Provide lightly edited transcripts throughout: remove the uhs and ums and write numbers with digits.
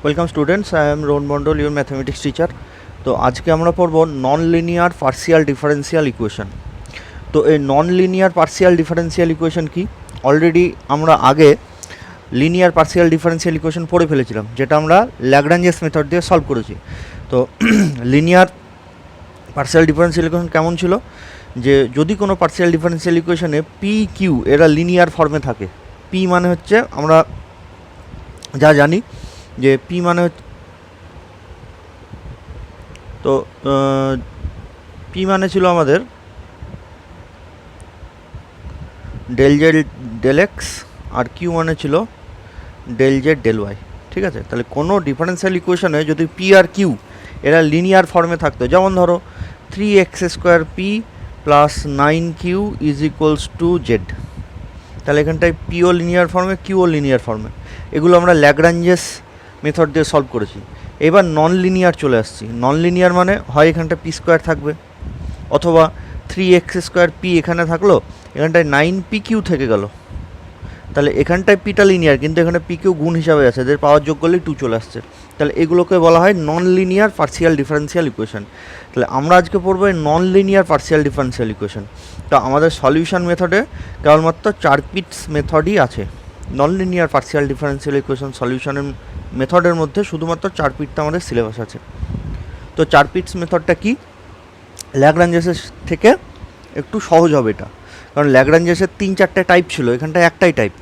Welcome students, I am Rohan Mondal, your mathematics teacher. তো আজকে আমরা পড়ব নন লিনিয়ার পার্সিয়াল ডিফারেন্সিয়াল ইকুয়েশন। তো এই non linear partial differential equation কি? অলরেডি আমরা আগে লিনিয়ার পার্সিয়াল ডিফারেন্সিয়াল ইকুয়েশন পড়ে ফেলেছিলাম, যেটা আমরা ল্যাগ্রাঞ্জেস মেথড দিয়ে সলভ করেছি। তো লিনিয়ার পার্সিয়াল ডিফারেন্সিয়াল ইকুয়েশন কেমন ছিল? যে যদি কোনো পার্সিয়াল ডিফারেন্সিয়াল ইকুয়েশনে পি কিউ এরা লিনিয়ার ফর্মে থাকে। পি মানে হচ্ছে, আমরা যা জানি যে পি মানে হচ্ছে, তো পি মানে ছিল আমাদের ডেল জেড ডেল এক্স, আর কিউ মানে ছিল ডেল জেড ডেল ওয়াই। ঠিক আছে, তাহলে কোনো ডিফারেন্সিয়াল ইকুয়েশনে যদি পি আর কিউ এরা লিনিয়ার ফর্মে থাকতো, যেমন ধরো 3x² P plus 9q is equals to Z, তাহলে এখানটায় পিও লিনিয়ার ফর্মে, কিউও লিনিয়ার ফর্মে। এগুলো আমরা ল্যাগ্রাঞ্জেস মেথড দিয়ে সলভ করেছি। এবার নন লিনিয়ার চলে আসছি। নন লিনিয়ার মানে হয় এখানটা পি স্কোয়ার থাকবে, অথবা 3x² পি এখানে থাকলো, এখানটায় 9pq থেকে গেল, তাহলে এখানটায় পিটা লিনিয়ার, কিন্তু এখানে পিকিউ গুণ হিসাবে আছে, এদের পাওয়ার যোগ করলেই 2 চলে আসছে। তাহলে এগুলোকে বলা হয় non linear partial differential equation. তাহলে আমরা আজকে পড়বো এই non linear partial differential equation. তো আমাদের সলিউশন মেথডে কেবলমাত্র 4 পিটস মেথডই আছে। Non linear partial differential equation সলিউশনের মেথডের মধ্যে শুধুমাত্র 4 পিটটা আমাদের সিলেবাস আছে। তো 4 পিটস মেথডটা কি? ল্যাগ্রাঞ্জেসের থেকে একটু সহজ হবে এটা, কারণ ল্যাগ্রাঞ্জেসের 3-4টে টাইপ ছিল, এখানটায় একটাই টাইপ।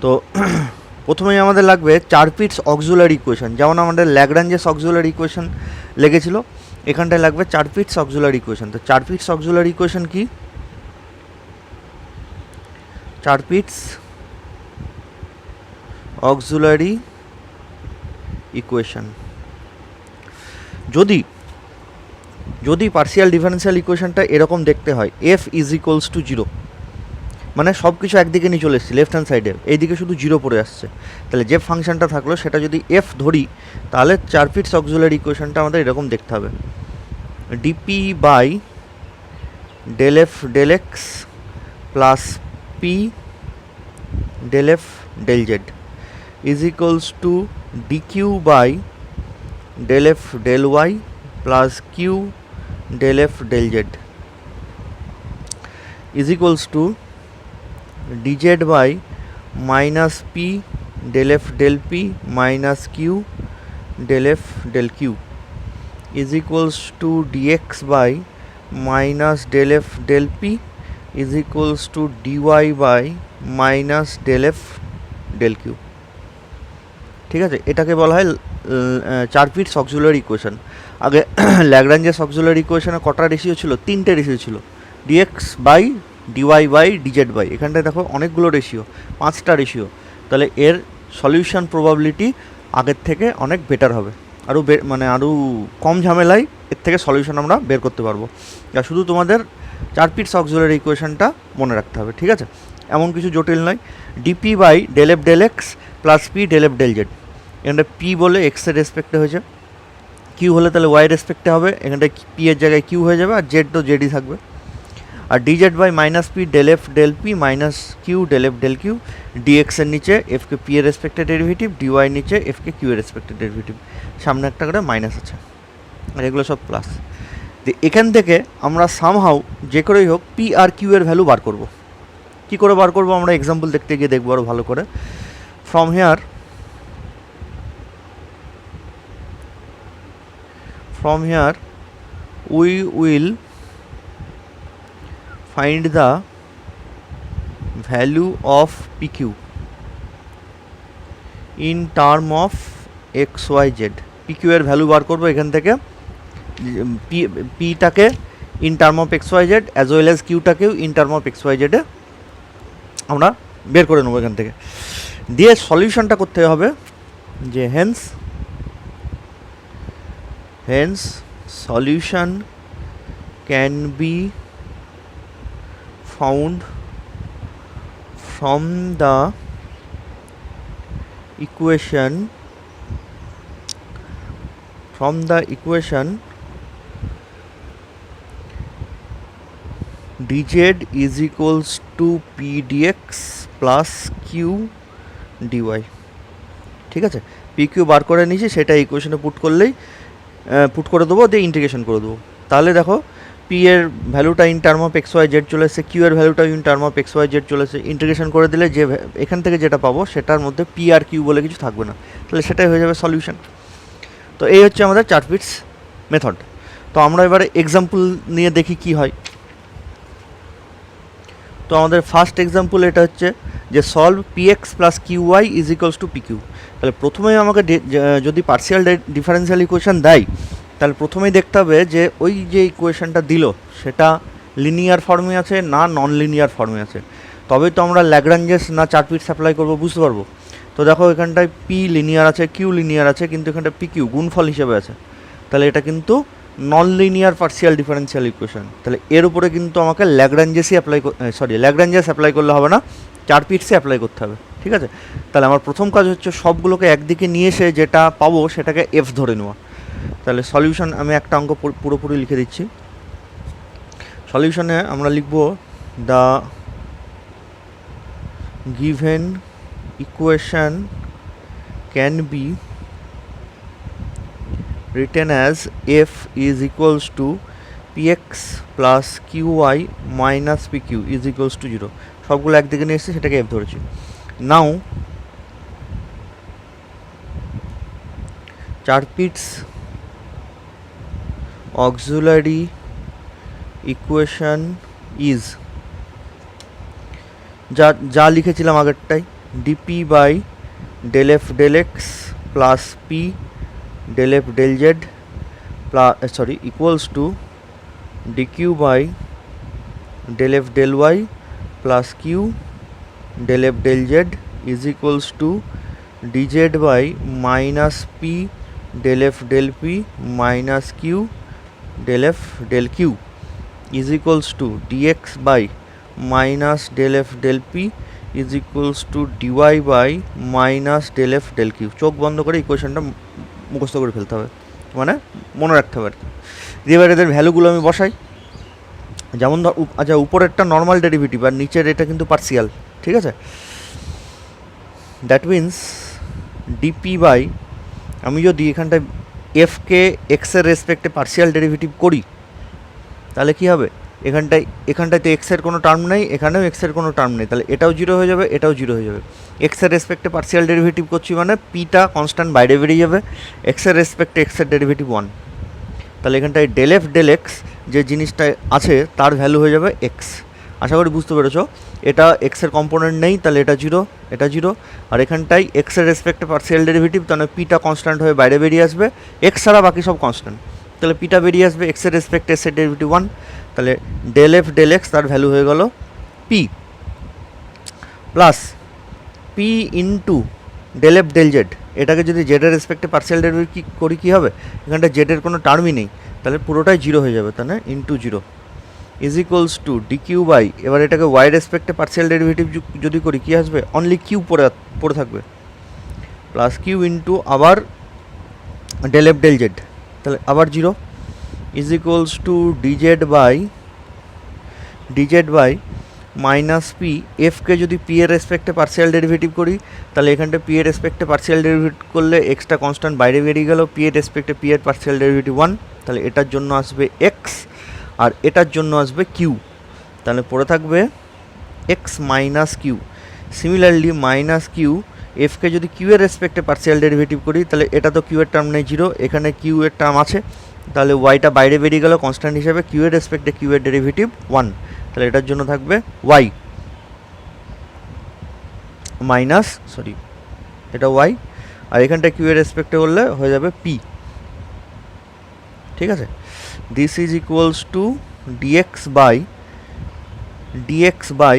তো প্রথমেই আমাদের লাগবে 4 পিটস অক্সিলারি ইকুয়েশন। যেমন আমাদের ল্যাগ্রাঞ্জেস অক্সিলারি ইকুয়েশন লেগেছিল, এখানটায় লাগবে 4 পিটস অক্সিলারি ইকুয়েশন। তো 4 পিটস অক্সিলারি ইকুয়েশন কি? 4 পিটস অক্সিলারি ইকুয়েশন, যদি পার্সিয়াল ডিফারেন্সিয়াল ইকুয়েশনটা এরকম দেখতে হয়, এফ ইজ ইকুয়ালস টু 0, মানে সব কিছু একদিকে নিয়ে চলে এসছে, লেফট হ্যান্ড সাইডে এইদিকে শুধু 0 পড়ে আসছে, তাহলে যে ফাংশনটা থাকলো সেটা যদি এফ ধরি, তাহলে 4 পিটস অক্সিলারি ইকুয়েশনটা আমাদের এরকম দেখতে হবে। DP by del F del x plus P del F del Z is equals to DQ by del F del Y plus Q del F del Z is equals to dz by minus p del f del p minus q del f del q is equals to dx by minus del f del p is equals to dy by minus del f del q। ঠিক আছে, এটাকে বলা হয় 4 পিটস auxiliary equation. আগে Lagrange's auxiliary ইকুয়েশনে কটা ratio ছিল? 3টে রেশিও ছিল, dx by D Y by D Z by. এখানটায় দেখো অনেকগুলো রেশিও, 5টা রেশিও। তাহলে এর সলিউশন প্রবাবিলিটি আগের থেকে অনেক বেটার হবে, আরও মানে আরও কম ঝামেলায় এর থেকে সলিউশন আমরা বের করতে পারবো। আর শুধু তোমাদের 4 পিটস অক্সিলারি ইকুয়েশনটা মনে রাখতে হবে, ঠিক আছে? এমন কিছু জটিল নয়। D P by del F del x plus P del F del Z, এখানটা পি বলে এক্সের রেসপেক্টে হয়েছে, কিউ হলে তাহলে ওয়াই রেসপেক্টে হবে, এখানটায় পি এর জায়গায় কিউ হয়ে যাবে, আর জেড তো জেডই থাকবে। আর d Z by minus P del F del P minus Q del F del Q, ডিএক্সের নিচে এফকে পি এর রেসপেক্টেড ডেরিভেটিভ, ডিওয়াই নিচে এফকে কিউ এর রেসপেক্টেড ডেরিভেটিভ, সামনে একটা করে মাইনাস আছে, আর এগুলো সব প্লাস। এখান থেকে আমরা সামহাউ যে করেই হোক পি আর কিউ এর ভ্যালু বার করব। কী করে বার করবো আমরা এক্সাম্পল দেখতে গিয়ে দেখবো আরও ভালো করে। From here we will find the value of pq in term of xyz। pq এর ভ্যালু বার করবো এখান থেকে, পিটাকে in term of xyz as well as কিউটাকেও ইন টার্ম অফ xyz এ আমরা বের করে নেবো এখান থেকে। দিয়ে সলিউশনটা করতে হবে, যে hence solution can be found from the equation dz is equals to p dx plus q dy। ঠিক আছে, পি কিউ বার করে নিয়েছি, সেটা ইকুয়েশনে পুট করে দেবো, দিয়ে ইন্টিগ্রেশন করে দেবো। তাহলে দেখো পি এর ভ্যালুটা in term of X Y Z চলে এসেছে, কিউ এর ভ্যালুটা in term of X Y Z চলে এসেছে। ইন্টিগ্রেশন করে দিলে যে এখান থেকে যেটা পাবো সেটার মধ্যে পি আর কিউ বলে কিছু থাকবে না, তাহলে সেটাই হয়ে যাবে সলিউশন। তো এই হচ্ছে আমাদের চার পিটস মেথড। তো আমরা এবারে এক্সাম্পল নিয়ে দেখি কি হয়। তো আমাদের ফার্স্ট এক্সাম্পল এটা হচ্ছে যে solve P X plus Q Y is equals to P Q. তাহলে প্রথমেই আমাকে যদি পার্সিয়াল ডিফারেন্সিয়াল ইকুয়েশন দেয়, তাহলে প্রথমেই দেখতে হবে যে ওই যে ইকুয়েশনটা দিল সেটা লিনিয়ার ফর্মে আছে না নন লিনিয়ার ফর্মে আছে, তবেই তো আমরা ল্যাগ্রাঞ্জেস না চার পিটস অ্যাপ্লাই করবো বুঝতে পারবো। তো দেখো এখানটায় পি লিনিয়ার আছে, কিউ লিনিয়ার আছে, কিন্তু এখানটা পি কিউ গুণফল হিসেবে আছে, তাহলে এটা কিন্তু নন লিনিয়ার পার্সিয়াল ডিফারেন্সিয়াল ইকুয়েশন। তাহলে এর উপরে কিন্তু আমাকে ল্যাগ্রাঞ্জেসই ল্যাগ্রাঞ্জেস অ্যাপ্লাই করলে হবে না, চার পিটসে অ্যাপ্লাই করতে হবে। ঠিক আছে, তাহলে আমার প্রথম কাজ হচ্ছে সবগুলোকে একদিকে নিয়ে এসে যেটা পাবো সেটাকে এফ ধরে নেওয়া। তাহলে সলিউশন আমি একটা অঙ্ক পুরোপুরি লিখে দিচ্ছি। সলিউশনে আমরা লিখব the given equation can be written as f is equals to px plus qy minus pq is equals to 0। সবগুলো একদিকে নিয়ে এসেছে, সেটাকে f ধরেছি। নাও চার পিটস অক্সিলারি ইকুয়েশন ইজ, যা লিখেছিলাম আগেরটাই, d p by del F del x plus p del f del z equals to dq by del f del y plus q del f del z is equals to dz by minus p del f del p minus q del f del q is equals to dx by minus del f del p is equals to dy by minus del f del q। চোখ বন্ধ করে ইকুয়েশনটা মুখস্থ করে ফেলতে হবে, মানে মনে রাখতে হবে আর কি। দিয়ে এবার এদের ভ্যালুগুলো আমি বসাই। যেমন ধর আচ্ছা, উপরেরটা নর্মাল ডেরিভেটিভ আর নিচের এটা কিন্তু পার্সিয়াল, ঠিক আছে। দ্যাট মিন্স ডিপি বাই, আমি যদি এখানটায় এফকে এক্সের রেসপেক্টে পার্সিয়াল ডেরিভেটিভ করি তাহলে কি হবে, এখানটায় তো এক্সের কোনো টার্ম নেই, এখানেও এক্সের কোনো টার্ম নেই, তাহলে এটাও জিরো হয়ে যাবে, এটাও জিরো হয়ে যাবে। এক্সের রেসপেক্টে পার্সিয়াল ডেরিভেটিভ করছি মানে পিটা কনস্ট্যান্ট বাইরে বেরিয়ে যাবে, এক্সের রেসপেক্টে এক্সের ডেরিভেটিভ 1, তাহলে এখানটায় ডেল এফ ডেল এক্স যে জিনিসটা আছে তার ভ্যালু হয়ে যাবে এক্স। আশা করি বুঝতে পেরেছো। এটা এক্সের কম্পোনেন্ট নেই, তাহলে এটা জিরো, এটা জিরো, আর এখানটায় এক্সের রেসপেক্টে পার্সিয়াল ডেরিভেটিভ, তাহলে পিটা কনস্ট্যান্ট হয়ে বাইরে বেরিয়ে আসবে, এক্স ছাড়া বাকি সব কনস্ট্যান্ট, তাহলে পিটা বেরিয়ে আসবে, এক্সের রেসপেক্টে এক্সের ডেরিভেটিভ 1, তাহলে ডেল এফ ডেল এক্স তার ভ্যালু হয়ে গেল P plus P into del F del Z. এটাকে যদি জেডের রেসপেক্টে পার্সিয়াল ডেরিভেটিভ করি কী হবে, এখানটা জেডের কোনো টার্মই নেই, তাহলে পুরোটাই জিরো হয়ে যাবে, তাহলে into zero is equals to D Q by, এবার এটাকে ওয়াই রেসপেক্টে পার্সিয়াল ডেরিভেটিভ যদি করি কী আসবে, অনলি কিউ পড়ে থাকবে, প্লাস কিউ ইন্টু আবার ডেল এফ ডেল জেড, তাহলে আবার zero is equals to DZ by minus p. এফকে যদি পি এর রেসপেক্টে পার্সিয়াল ডেরিভেটিভ করি তাহলে এখানটা পি এর রেসপেক্টে পার্সিয়াল ডেরিভেটিভ করলে এক্সটা কনস্ট্যান্ট বাইরে বেরিয়ে গেল, পি এর রেসপেক্টে পি এর পার্সিয়াল ডেরিভেটিভ 1, তাহলে এটার জন্য আসবে এক্স আর এটার জন্য আসবে কিউ, তাহলে পড়ে থাকবে x minus q. Similarly minus q, এফকে যদি কিউ এর রেসপেক্টে পার্সিয়াল ডেরিভেটিভ করি তাহলে এটা তো কিউ এর টার্ম নেই জিরো, এখানে কিউ এর টার্ম আছে, তাহলে ওয়াইটা বাইরে বেরিয়ে গেল কনস্ট্যান্ট হিসেবে, কিউ এর রেসপেক্টে কিউ এর ডেরিভেটিভ 1, তাহলে এটার জন্য থাকবে ওয়াই মাইনাস এটা ওয়াই, আর এখানটা কিউ এর রেসপেক্টে করলে হয়ে যাবে পি। ঠিক আছে, this is equals to dx by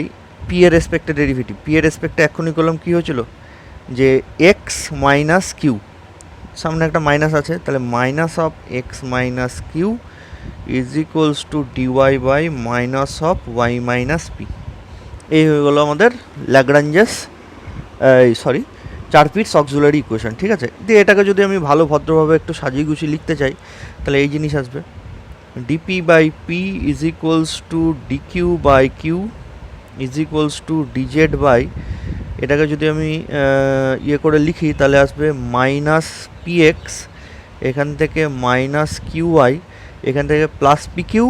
P এর রেসপেক্টে ডেরিভেটিভ, পি এর রেসপেক্টে এখনই করলাম কী হয়েছিল যে এক্স মাইনাস কিউ, সামনে একটা মাইনাস আছে, তাহলে minus of X minus Q is equals to dy by minus of Y minus P. এই হয়ে গেলো আমাদের ল্যাগ্রাঞ্জেস চার পিটস অক্সিলারি ইকুয়েশন। ঠিক আছে, দিয়ে এটাকে যদি আমি ভালো ভদ্রভাবে একটু সাজিয়ে গুছিয়ে লিখতে চাই তাহলে এই জিনিস আসবে, D P by P is equals to DQ by Q is equals to DZ by এটাকে যদি আমি ইয়ে করে লিখি তাহলে আসবে মাইনাস পি এক্স, এখান থেকে মাইনাস কিউ ওয়াই, এখান থেকে প্লাস পি কিউ,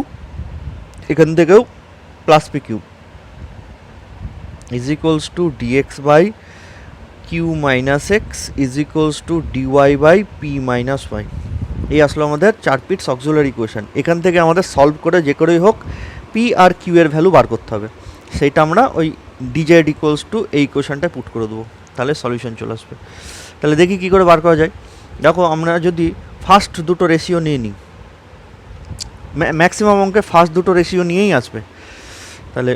এখান থেকেও plus P Q is equals to dx by Q minus X is equals to dy by P minus Y. এই আসলো আমাদের 4 পিটস অক্সিলারি ইকুয়েশন। এখান থেকে আমাদের সলভ করে যে করেই হোক পি আর কিউ এর ভ্যালু বার করতে হবে, সেইটা আমরা ওই ডিজেড ইকুয়ালস টু এই ইকুয়েশনটায় পুট করে দেবো, তাহলে সলিউশন চলে আসবে। তাহলে দেখি কী করে বার করা যায়। দেখো আমরা যদি ফার্স্ট দুটো রেশিও নিয়ে নিই, ম্যাক্সিমাম অঙ্কে ফার্স্ট দুটো রেশিও নিয়েই আসবে। তাহলে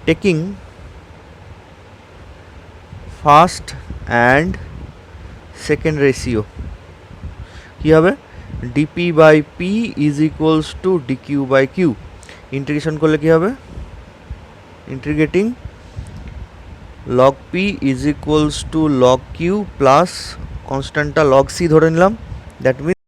taking first and second ratio কী হবে, DP by P is equals to DQ by q. Integration করলে কী হবে, integrating log p is equals to log q plus কনস্ট্যান্টটা লগ সি ধরে নিলাম, দ্যাট মিনস